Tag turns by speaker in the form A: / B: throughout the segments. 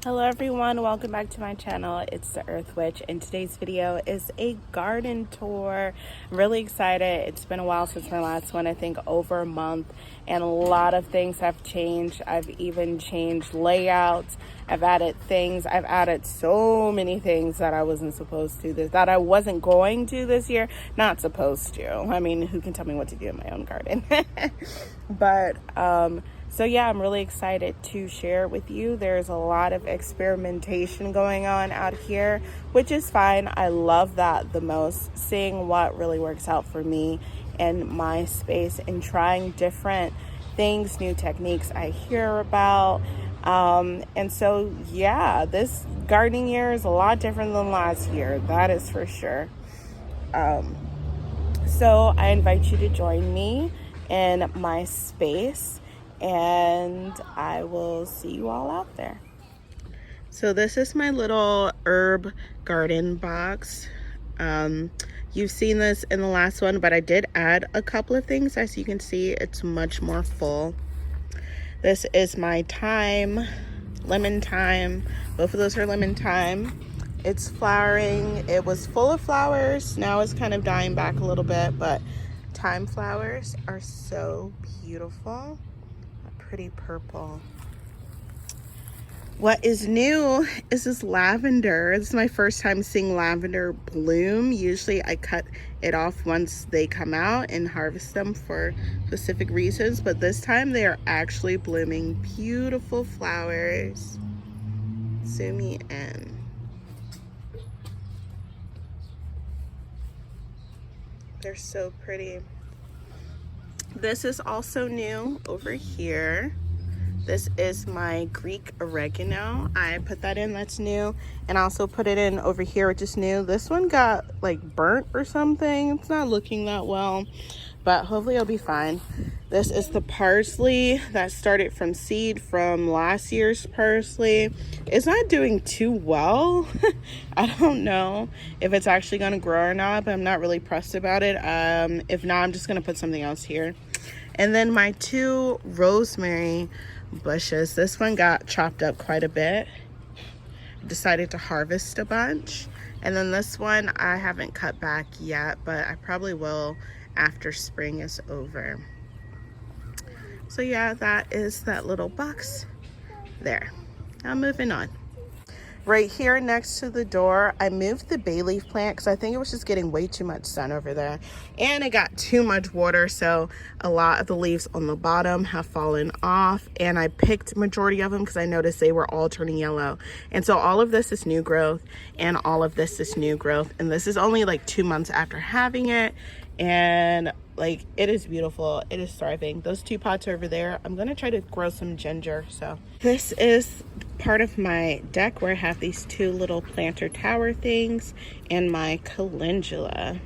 A: Hello everyone, welcome back to my channel. It's the Earth Witch, and today's video is a garden tour. I'm really excited. It's been a while since my last one, I think over a month, and a lot of things have changed. I've even changed layouts. I've added things. I've added so many things that I wasn't supposed to, that I wasn't going to this year. Not supposed to. I mean, who can tell me what to do in my own garden? But so yeah, I'm really excited to share it with you. There's a lot of experimentation going on out here, which is fine. I love that the most, seeing what really works out for me and my space and trying different things, new techniques I hear about. And so yeah, this gardening year is a lot different than last year, that is for sure. So I invite you to join me in my space, and I will see you all out there. So this is my little herb garden box. You've seen this in the last one, but I did add a couple of things. As you can see, it's much more full. This is my thyme, lemon thyme. Both of those are lemon thyme. It's flowering. It was full of flowers. Now it's kind of dying back a little bit, but thyme flowers are so beautiful. Pretty purple. What is new is this lavender. This is my first time seeing lavender bloom. Usually I cut it off once they come out and harvest them for specific reasons, but this time they are actually blooming beautiful flowers. Zoom me in. They're so pretty. This is also new over here. This is my Greek oregano. I put that in, that's new. And I also put it in over here, which is new. This one got like burnt or something. It's not looking that well, but hopefully it'll be fine. This is the parsley that started from seed from last year's parsley. It's not doing too well. I don't know if it's actually gonna grow or not, but I'm not really pressed about it. If not, I'm just gonna put something else here. And then my two rosemary bushes. This one got chopped up quite a bit. Decided to harvest a bunch. And then this one I haven't cut back yet, but I probably will after spring is over. So yeah, that is that little box there. Now moving on. Right here next to the door, I moved the bay leaf plant because I think it was just getting way too much sun over there. And it got too much water, so a lot of the leaves on the bottom have fallen off. And I picked majority of them because I noticed they were all turning yellow. And so all of this is new growth, and all of this is new growth. And this is only like 2 months after having it. And like, it is beautiful. It is thriving. Those two pots over there, I'm gonna try to grow some ginger. So this is part of my deck where I have these two little planter tower things and my calendula.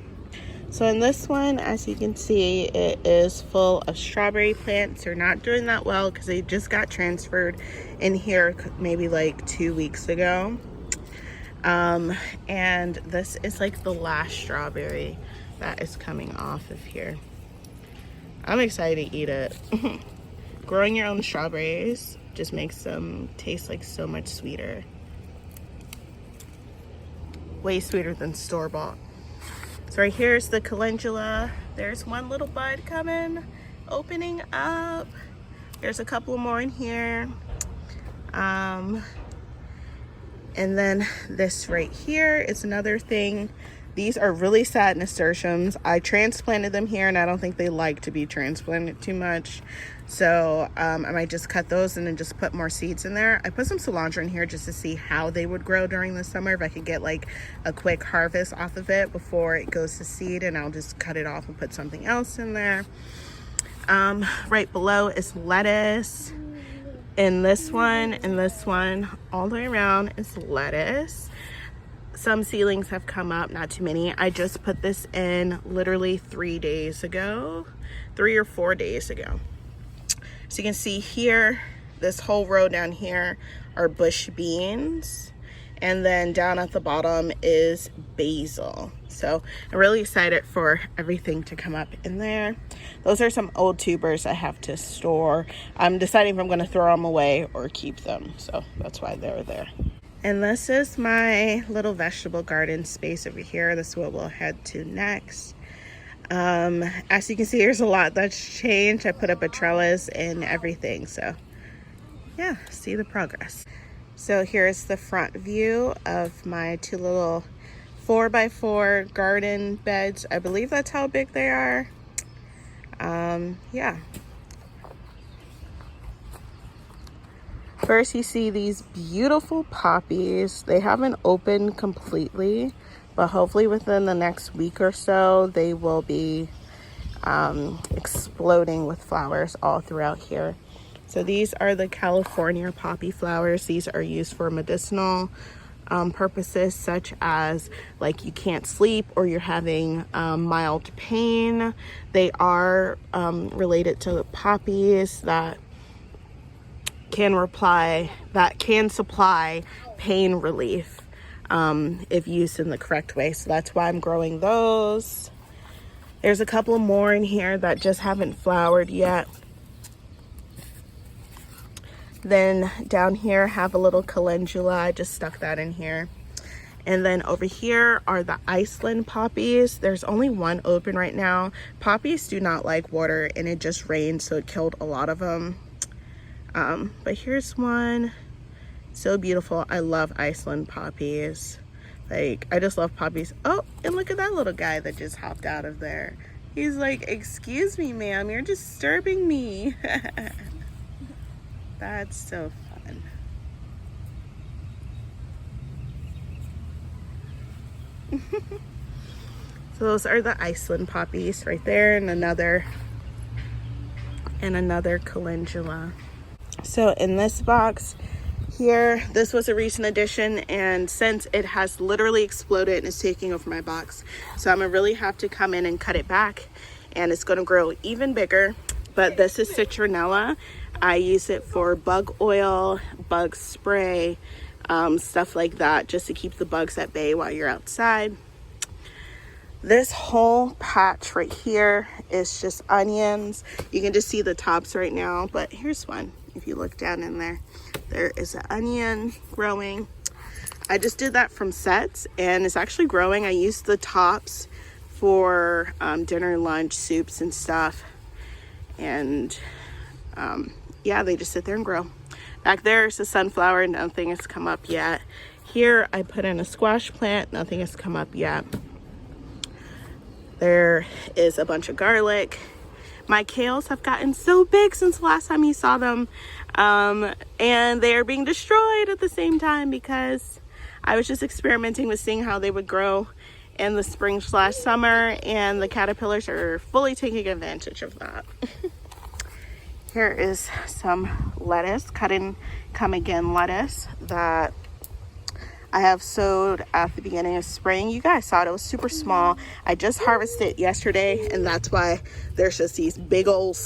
A: So in this one, as you can see, it is full of strawberry plants. They're not doing that well because they just got transferred in here maybe like 2 weeks ago. And this is like the last strawberry that is coming off of here. I'm excited to eat it. Growing your own strawberries just makes them taste like so much sweeter. Way sweeter than store-bought. So right here is the calendula. There's one little bud coming, opening up. There's a couple more in here. And then this right here is another thing. These are really sad nasturtiums. I transplanted them here, and I don't think they like to be transplanted too much. So I might just cut those and then just put more seeds in there. I put some cilantro in here just to see how they would grow during the summer, if I could get like a quick harvest off of it before it goes to seed, and I'll just cut it off and put something else in there. Right below is lettuce. And this one, all the way around is lettuce. Some seedlings have come up, not too many. I just put this in literally 3 days ago, 3 or 4 days ago. So you can see here, this whole row down here are bush beans. And then down at the bottom is basil. So I'm really excited for everything to come up in there. Those are some old tubers I have to store. I'm deciding if I'm going to throw them away or keep them. So that's why they're there. And this is my little vegetable garden space over here. This is what we'll head to next. As you can see, there's a lot that's changed. I put up a trellis and everything. So yeah, see the progress. So here's the front view of my two little 4x4 garden beds. I believe that's how big they are. Yeah. First, you see these beautiful poppies. They haven't opened completely, but hopefully within the next week or so, they will be exploding with flowers all throughout here. So these are the California poppy flowers. These are used for medicinal purposes, such as like you can't sleep or you're having mild pain. They are related to poppies that can supply pain relief if used in the correct way. So that's why I'm growing those. There's a couple more in here that just haven't flowered yet. Then down here I have a little calendula. I just stuck that in here. And then over here are the Iceland poppies. There's only one open right now. Poppies do not like water, and it just rained, so it killed a lot of them. But here's one. So beautiful. I love Iceland poppies. Like, I just love poppies. Oh, and look at that little guy that just hopped out of there. He's like, excuse me, ma'am, you're disturbing me. That's so fun. So those are the Iceland poppies right there, and another calendula. So in this box here, this was a recent addition, and since it has literally exploded and is taking over my box, so I'm gonna really have to come in and cut it back, and it's gonna grow even bigger. But this is citronella. I use it for bug oil, bug spray, stuff like that, just to keep the bugs at bay while you're outside. This whole patch right here is just onions. You can just see the tops right now, but here's one. If you look down in there, there is an onion growing. I just did that from sets, and it's actually growing. I used the tops for dinner, lunch, soups and stuff. And yeah, they just sit there and grow. Back there is a sunflower. Nothing has come up yet. Here I put in a squash plant. Nothing has come up yet. There is a bunch of garlic. My kales have gotten so big since the last time you saw them. And they are being destroyed at the same time because I was just experimenting with seeing how they would grow in the spring/summer, and the caterpillars are fully taking advantage of that. Here is some lettuce, cut and come again lettuce that I have sowed at the beginning of spring. You guys saw it, it was super small. I just harvested it yesterday, and that's why there's just these big old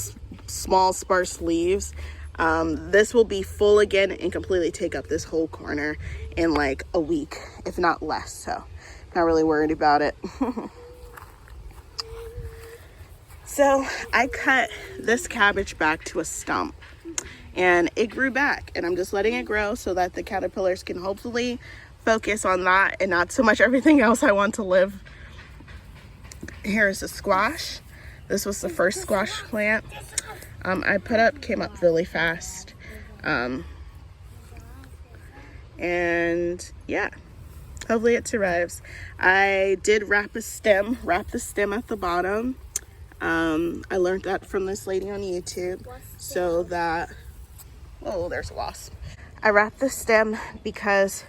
A: small sparse leaves. This will be full again and completely take up this whole corner in like a week, if not less. So not really worried about it. So I cut this cabbage back to a stump, and it grew back, and I'm just letting it grow so that the caterpillars can hopefully focus on that and not so much everything else I want to live. Here's a squash. This was the first squash plant I put up, came up really fast. And yeah, hopefully it survives. I did wrap the stem at the bottom. I learned that from this lady on YouTube, so that, oh, there's a wasp. I wrapped the stem because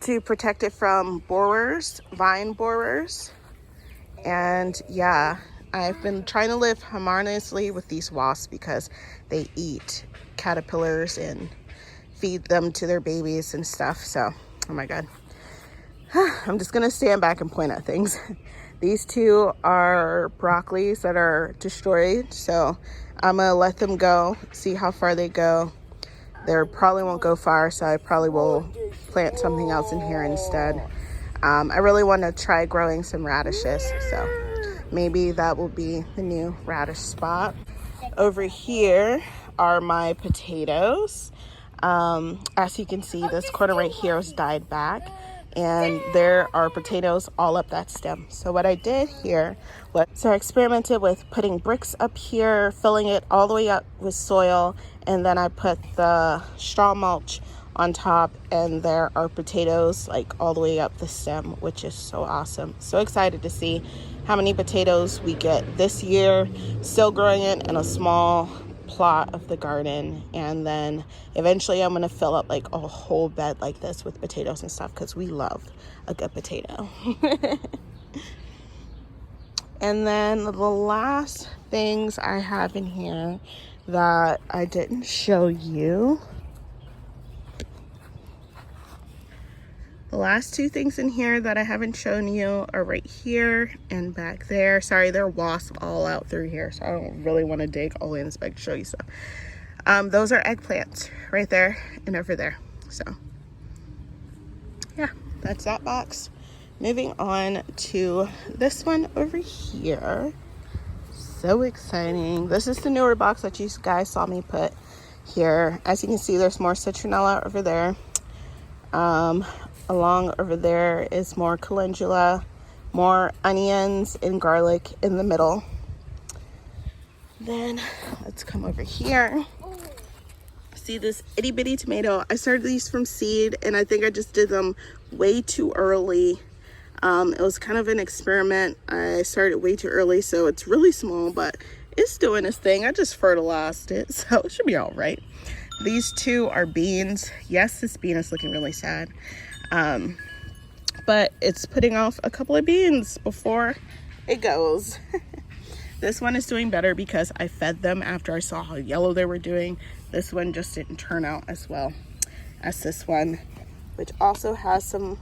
A: to protect it from borers, vine borers. And yeah, I've been trying to live harmoniously with these wasps because they eat caterpillars and feed them to their babies and stuff. So, oh my God. I'm just gonna stand back and point at things. These two are broccolis that are destroyed, so I'm gonna let them go, see how far they go. They probably won't go far, so I probably will plant something else in here instead. I really want to try growing some radishes, so maybe that will be the new radish spot. Over here are my potatoes. As you can see, this corner right here is died back, and there are potatoes all up that stem. So what I did here was, I experimented with putting bricks up here, filling it all the way up with soil, and then I put the straw mulch on top, and there are potatoes like all the way up the stem, which is so awesome. So excited to see how many potatoes we get this year. Still growing it in a small plot of the garden, and then eventually I'm gonna fill up like a whole bed like this with potatoes and stuff, because we love a good potato. And then the last things I have in here that I didn't show you, the last two things in here that I haven't shown you are right here and back there. Sorry, there are wasps all out through here, so I don't really want to dig all the way in this bag to show you stuff. Those are eggplants right there and over there. So yeah, that's that box. Moving on to this one over here. So exciting. This is the newer box that you guys saw me put here. As you can see, there's more citronella over there. Along over there is more calendula, more onions and garlic in the middle. Then let's come over here. See this itty bitty tomato? I started these from seed, and I think I just did them way too early. It was kind of an experiment. I started way too early, so it's really small, but it's doing its thing. I just fertilized it, so it should be all right. These two are beans. Yes, this bean is looking really sad. But it's putting off a couple of beans before it goes. This one is doing better because I fed them after I saw how yellow they were doing. This one just didn't turn out as well as this one, which also has some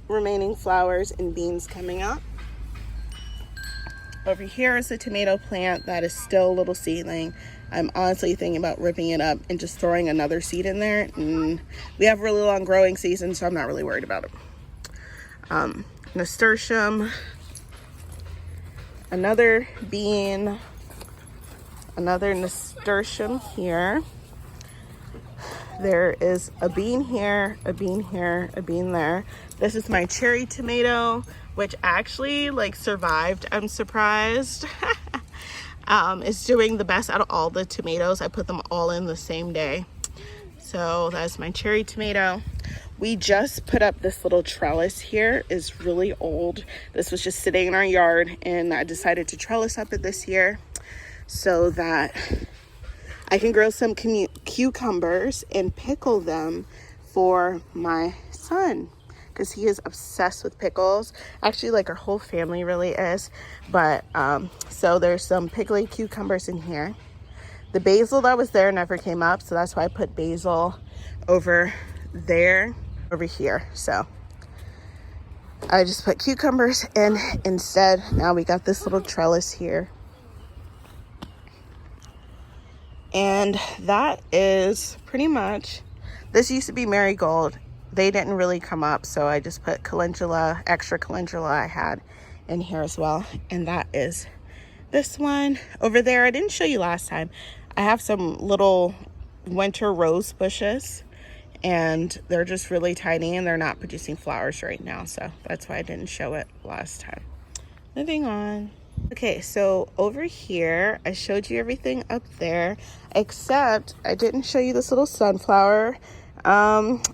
A: remaining flowers and beans coming up. Over here is a tomato plant that is still a little seedling. I'm honestly thinking about ripping it up and just throwing another seed in there. And we have a really long growing season, so I'm not really worried about it. Nasturtium, another bean, another nasturtium here. There is a bean here, a bean here, a bean there. This is my cherry tomato, which actually like survived. I'm surprised. It's doing the best out of all the tomatoes. I put them all in the same day. So that's my cherry tomato. We just put up this little trellis here. It's really old. This was just sitting in our yard, and I decided to trellis up it this year so that I can grow some cucumbers and pickle them for my son, because he is obsessed with pickles. Actually, like our whole family really is. But so there's some pickly cucumbers in here. The basil that was there never came up, so that's why I put basil over there, over here. So I just put cucumbers in instead. Now we got this little trellis here. And that is pretty much, this used to be marigold. They didn't really come up, so I just put calendula, extra calendula I had in here as well. And that is this one. Over there, I didn't show you last time, I have some little winter rose bushes, and they're just really tiny and they're not producing flowers right now, so that's why I didn't show it last time. Moving on. Okay, so over here, I showed you everything up there, except I didn't show you this little sunflower.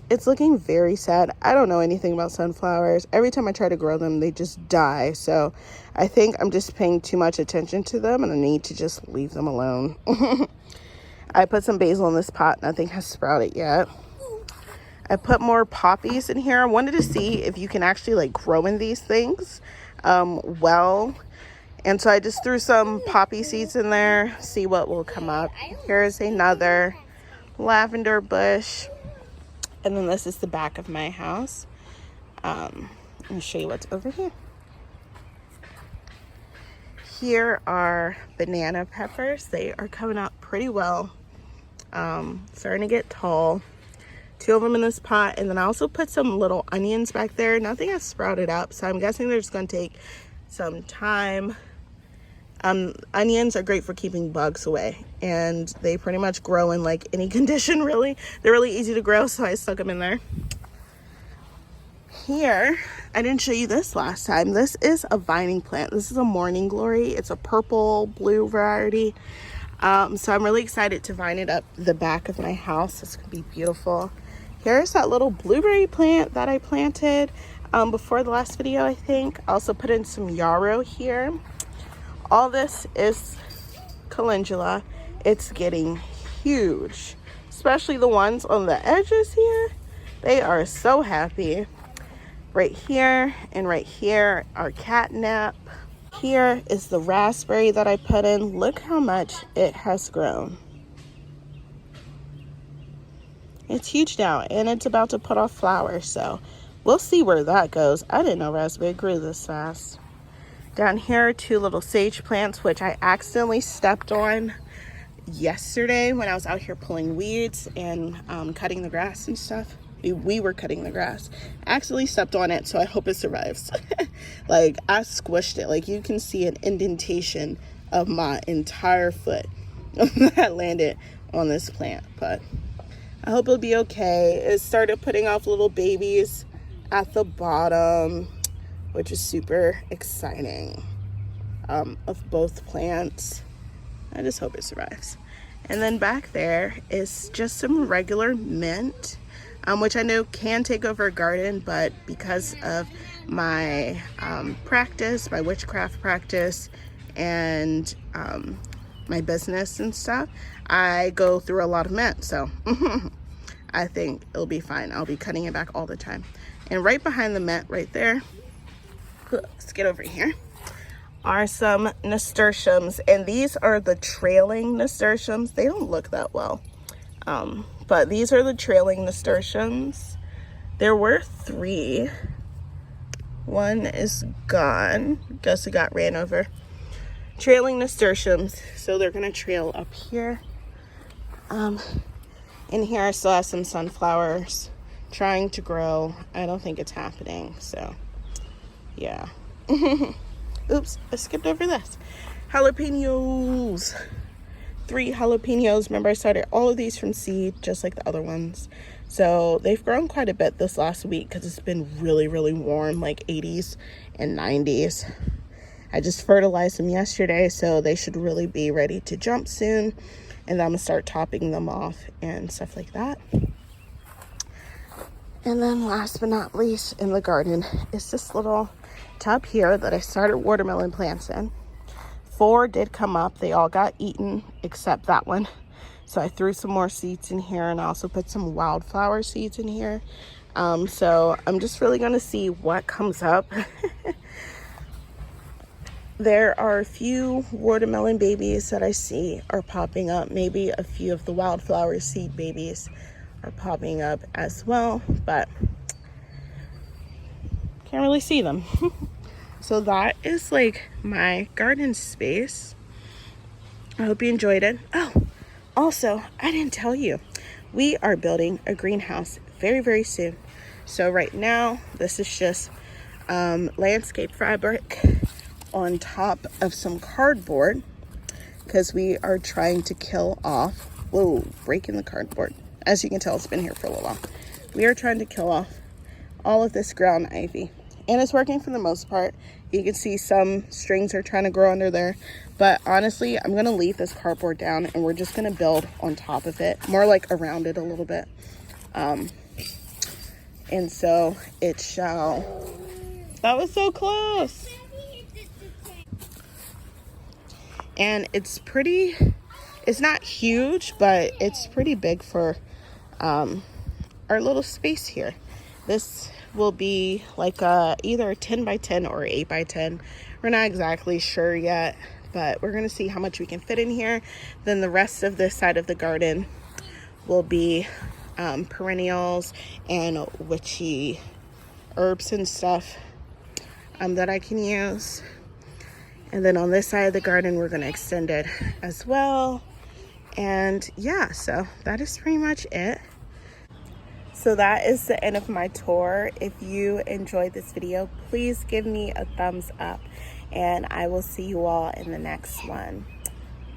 A: It's looking very sad. I don't know anything about sunflowers. Every time I try to grow them, they just die. So I think I'm just paying too much attention to them, and I need to just leave them alone. I put some basil in this pot. Nothing has sprouted yet. I put more poppies in here. I wanted to see if you can actually like grow in these things well. And so I just threw some poppy seeds in there, see what will come up. Here's another lavender bush. And then this is the back of my house. Let me show you what's over here. Here are banana peppers. They are coming up pretty well. starting to get tall. 2 of them in this pot, and then I also put some little onions back there. Nothing has sprouted up, so I'm guessing they're just going to take some time. Onions are great for keeping bugs away, and they pretty much grow in like any condition, really. They're really easy to grow, so I stuck them in there. Here, I didn't show you this last time. This is a vining plant. This is a morning glory. It's a purple blue variety. So I'm really excited to vine it up the back of my house. It's gonna be beautiful. Here's that little blueberry plant that I planted before the last video, I think. I also put in some yarrow here. All this is calendula. It's getting huge, especially the ones on the edges here. They are so happy. Right here and right here are catnip. Here is the raspberry that I put in. Look how much it has grown. It's huge now, and it's about to put off flowers, so we'll see where that goes. I didn't know raspberry grew this fast. Down here are 2 little sage plants, which I accidentally stepped on yesterday when I was out here pulling weeds and cutting the grass and stuff. We were cutting the grass. I accidentally stepped on it, so I hope it survives. Like, I squished it. Like, you can see an indentation of my entire foot that landed on this plant, but I hope it'll be okay. It started putting off little babies at the bottom, which is super exciting, of both plants. I just hope it survives. And then back there is just some regular mint, which I know can take over a garden, but because of my practice, my witchcraft practice, and my business and stuff, I go through a lot of mint, so I think it'll be fine. I'll be cutting it back all the time. And right behind the mint right there, let's get over here, are some nasturtiums, and these are the trailing nasturtiums. They don't look that well, but these are the trailing nasturtiums. There were 3. One is gone. Guess it got ran over. Trailing nasturtiums, so they're gonna trail up here. In here I still have some sunflowers trying to grow. I don't think it's happening, so yeah. Oops, I skipped over this. Jalapenos. 3 jalapenos. Remember, I started all of these from seed, just like the other ones. So they've grown quite a bit this last week because it's been really, really warm, like 80s and 90s. I just fertilized them yesterday, so they should really be ready to jump soon. And then I'm gonna start topping them off and stuff like that. And then last but not least in the garden is this little tub here that I started watermelon plants in. 4 did come up. They all got eaten except that one. So I threw some more seeds in here, and I also put some wildflower seeds in here. So I'm just really gonna see what comes up. There are a few watermelon babies that I see are popping up. Maybe a few of the wildflower seed babies are popping up as well, but can't really see them. So that is like my garden space. I hope you enjoyed it. Oh, also, I didn't tell you, we are building a greenhouse very, very soon. So right now, this is just landscape fabric on top of some cardboard, because we are trying to kill off, whoa, breaking the cardboard. As you can tell, it's been here for a little while. We are trying to kill off all of this ground ivy, and it's working for the most part. You can see some strings are trying to grow under there, but honestly, I'm gonna leave this cardboard down and we're just gonna build on top of it, more like around it a little bit. And so it shall, that was so close. And it's pretty, it's not huge, but it's pretty big for our little space here. This will be like either a 10 by 10 or 8 by 10. We're not exactly sure yet, but we're gonna see how much we can fit in here. Then the rest of this side of the garden will be perennials and witchy herbs and stuff that I can use. And then on this side of the garden, we're gonna extend it as well. And yeah, so that is pretty much it. So that is the end of my tour. If you enjoyed this video, please give me a thumbs up, and I will see you all in the next one.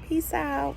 A: Peace out.